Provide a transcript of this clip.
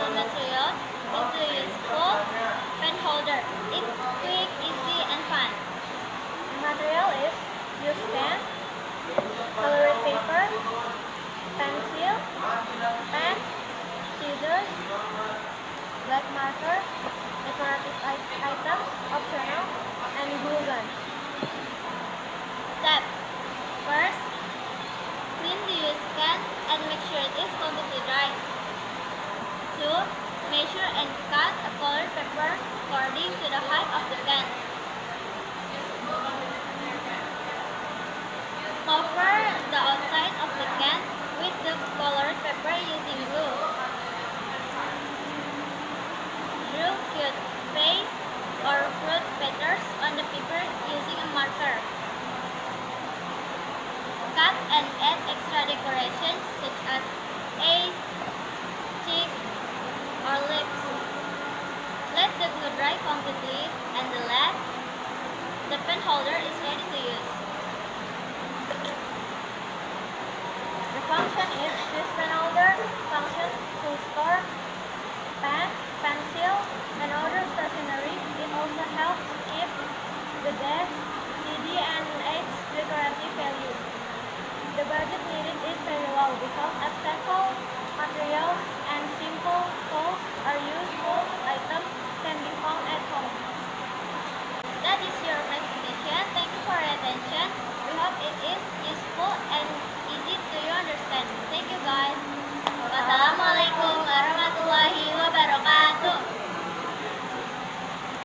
recycled materials into a useful pen holder. It's quick, easy, and fun. The material is used pen, colored paper, pencil, pen, scissors, black marker, decorative items, optional, and glue gun. Step. First, clean the used can and make sure it is completely dry. 2. Measure and cut a colored paper according to the height of the can. Cover the outside of the can with the colored paper using glue. Draw cute face or fruit patterns on the paper using a marker. Cut and add extra decorations such as eyes, cheeks, or lips. Let the glue dry completely, and the last, the pen holder is ready to use. The function is this pen holder functions to store pen,